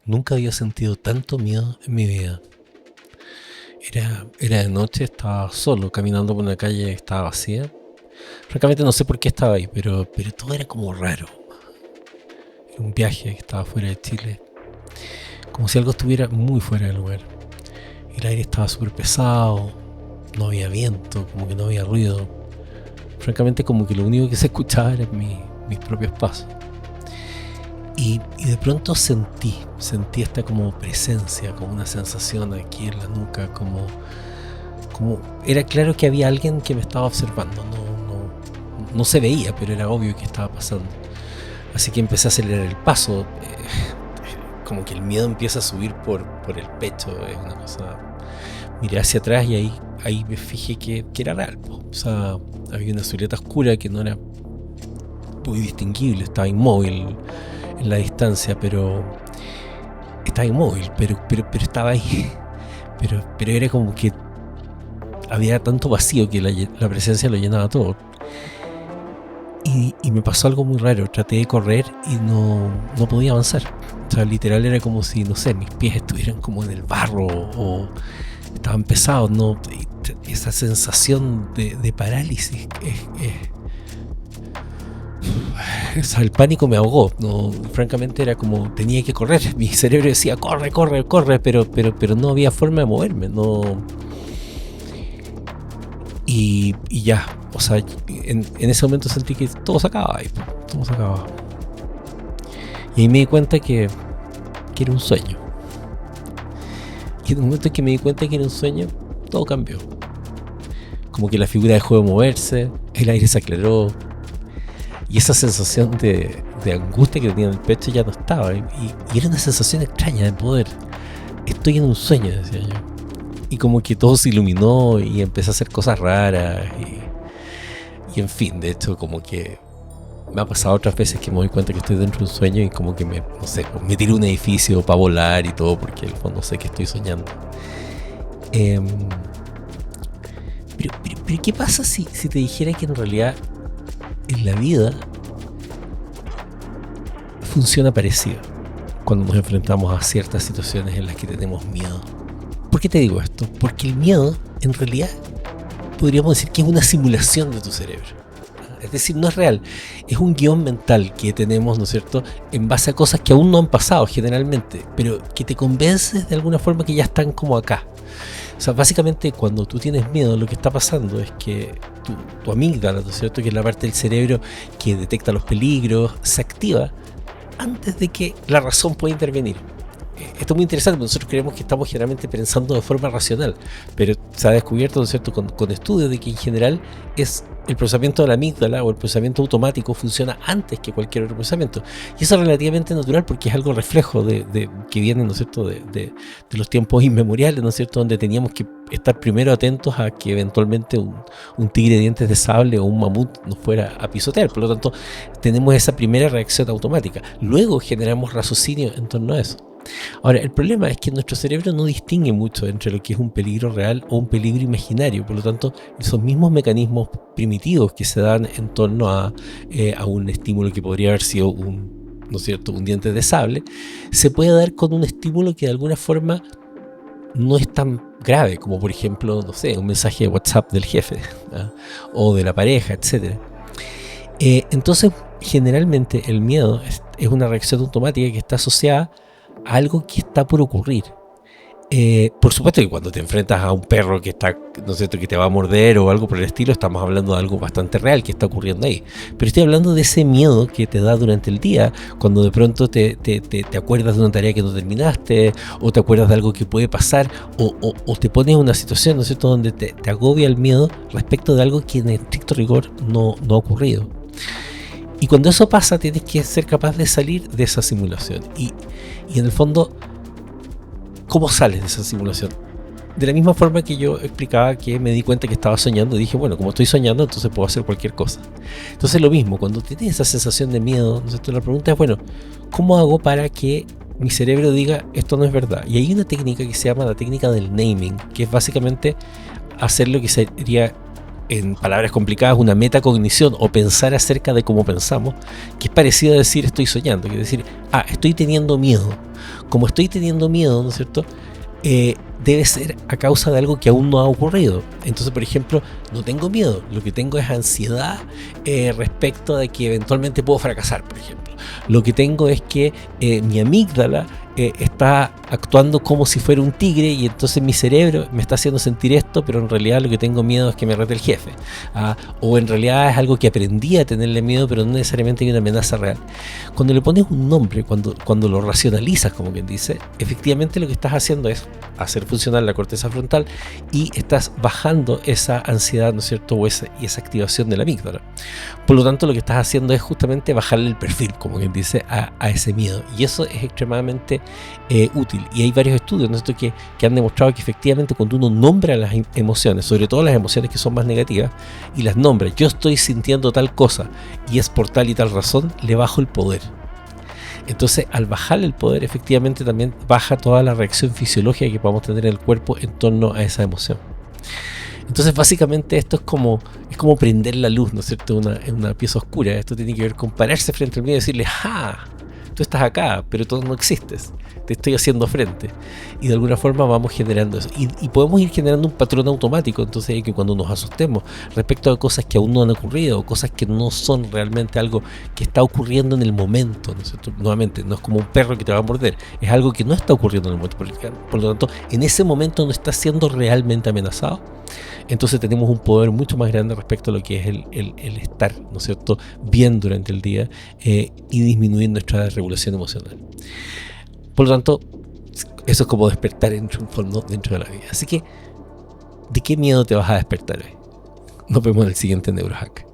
Nunca había sentido tanto miedo en mi vida. Era de noche, estaba solo, caminando por una calle que estaba vacía. Francamente no sé por qué estaba ahí, pero todo era como raro. Era un viaje que estaba fuera de Chile, como si algo estuviera muy fuera del lugar. El aire estaba súper pesado, no había viento, como que no había ruido. Francamente como que lo único que se escuchaba eran mis propios pasos. Y de pronto sentí esta como presencia, como una sensación aquí en la nuca, como era claro que había alguien que me estaba observando, no se veía, pero era obvio que estaba pasando. Así que empecé a acelerar el paso, como que el miedo empieza a subir por el pecho, es una cosa. Miré hacia atrás y ahí me fijé que era real, po. O sea, había una silueta oscura que no era muy distinguible, estaba inmóvil en la distancia, pero estaba inmóvil, pero estaba ahí. Pero era como que había tanto vacío que la presencia lo llenaba todo. Y me pasó algo muy raro. Traté de correr y no podía avanzar. O sea, literal era como si, no sé, mis pies estuvieran como en el barro o estaban pesados, ¿no? Esa sensación de parálisis o sea, el pánico me ahogó, ¿no? Francamente era como tenía que correr. Mi cerebro decía corre, corre, corre, pero no había forma de moverme, no. Y ya, o sea, en ese momento sentí que todo se acababa ahí, todo se acababa. Y ahí me di cuenta que era un sueño. Y en el momento en que me di cuenta que era un sueño, todo cambió. Como que la figura dejó de moverse, el aire se aclaró, y esa sensación de angustia que tenía en el pecho ya no estaba. Y era una sensación extraña de poder. Estoy en un sueño, decía yo. Y como que todo se iluminó y empecé a hacer cosas raras. Y en fin, de hecho, como que me ha pasado otras veces que me doy cuenta que estoy dentro de un sueño y como que me tiro a un edificio para volar y todo, porque en el fondo sé que estoy soñando. Pero ¿qué pasa si te dijera que en realidad en la vida funciona parecido cuando nos enfrentamos a ciertas situaciones en las que tenemos miedo? ¿Por qué te digo esto? Porque el miedo, en realidad, podríamos decir que es una simulación de tu cerebro. Es decir, no es real. Es un guión mental que tenemos, ¿no es cierto?, en base a cosas que aún no han pasado generalmente, pero que te convences de alguna forma que ya están como acá. O sea, básicamente cuando tú tienes miedo, lo que está pasando es que tu amígdala, ¿no es cierto?, que es la parte del cerebro que detecta los peligros, se activa antes de que la razón pueda intervenir. Esto es muy interesante porque nosotros creemos que estamos generalmente pensando de forma racional, pero se ha descubierto, ¿no es cierto?, con estudios de que en general es el procesamiento de la amígdala o el procesamiento automático funciona antes que cualquier otro procesamiento. Y eso es relativamente natural porque es algo reflejo que viene, ¿no es cierto?, de los tiempos inmemoriales, ¿no es cierto?, donde teníamos que estar primero atentos a que eventualmente un tigre de dientes de sable o un mamut nos fuera a pisotear. Por lo tanto, tenemos esa primera reacción automática. Luego generamos raciocinio en torno a eso. Ahora, el problema es que nuestro cerebro no distingue mucho entre lo que es un peligro real o un peligro imaginario. Por lo tanto, esos mismos mecanismos primitivos que se dan en torno a un estímulo que podría haber sido ¿no es cierto?, un diente de sable, se puede dar con un estímulo que de alguna forma no es tan grave, como por ejemplo, no sé, un mensaje de WhatsApp del jefe, ¿ah?, o de la pareja, etc. Entonces, generalmente el miedo es una reacción automática que está asociada a algo que está por ocurrir. Por supuesto que cuando te enfrentas a un perro que está, no sé, que te va a morder o algo por el estilo, estamos hablando de algo bastante real que está ocurriendo ahí. Pero estoy hablando de ese miedo que te da durante el día, cuando de pronto te acuerdas de una tarea que no terminaste, o te acuerdas de algo que puede pasar, o te pones en una situación, ¿no es cierto?, donde te agobia el miedo respecto de algo que en estricto rigor no ha ocurrido. Y cuando eso pasa, tienes que ser capaz de salir de esa simulación. Y en el fondo, ¿cómo sales de esa simulación? De la misma forma que yo explicaba que me di cuenta que estaba soñando, dije, bueno, como estoy soñando, entonces puedo hacer cualquier cosa. Entonces lo mismo, cuando tienes esa sensación de miedo, entonces la pregunta es, bueno, ¿cómo hago para que mi cerebro diga esto no es verdad? Y hay una técnica que se llama la técnica del naming, que es básicamente hacer lo que sería en palabras complicadas, una metacognición o pensar acerca de cómo pensamos, que es parecido a decir estoy soñando, que es decir, estoy teniendo miedo. Como estoy teniendo miedo, ¿no es cierto? Debe ser a causa de algo que aún no ha ocurrido. Entonces, por ejemplo, no tengo miedo, lo que tengo es ansiedad respecto de que eventualmente puedo fracasar, por ejemplo. Lo que tengo es que mi amígdala está actuando como si fuera un tigre y entonces mi cerebro me está haciendo sentir esto, pero en realidad lo que tengo miedo es que me rete el jefe. O en realidad es algo que aprendí a tenerle miedo, pero no necesariamente hay una amenaza real. Cuando le pones un nombre, cuando lo racionalizas, como quien dice, efectivamente lo que estás haciendo es hacer funcionar la corteza frontal y estás bajando esa ansiedad, ¿no es cierto? Y esa activación de la amígdala. Por lo tanto, lo que estás haciendo es justamente bajarle el perfil, como quien dice, a ese miedo. Y eso es extremadamente útil. Y hay varios estudios, ¿no es cierto?, que han demostrado que efectivamente cuando uno nombra las emociones, sobre todo las emociones que son más negativas, y las nombra, yo estoy sintiendo tal cosa y es por tal y tal razón, le bajo el poder. Entonces, al bajarle el poder, efectivamente también baja toda la reacción fisiológica que podamos tener en el cuerpo en torno a esa emoción. Entonces, básicamente esto es como prender la luz, ¿no es cierto?, en una pieza oscura. Esto tiene que ver con pararse frente al miedo y decirle, tú estás acá, pero tú no existes, te estoy haciendo frente. Y de alguna forma vamos generando eso. Y podemos ir generando un patrón automático, entonces que cuando nos asustemos respecto a cosas que aún no han ocurrido, o cosas que no son realmente algo que está ocurriendo en el momento, ¿no es cierto? Nuevamente, no es como un perro que te va a morder, es algo que no está ocurriendo en el momento. Por lo tanto, en ese momento no está siendo realmente amenazado. Entonces tenemos un poder mucho más grande respecto a lo que es el estar, ¿no es cierto?, bien durante el día y disminuir nuestra regulación emocional. Por lo tanto, eso es como despertar en un fondo dentro de la vida. Así que, ¿de qué miedo te vas a despertar hoy? Nos vemos en el siguiente Neurohack.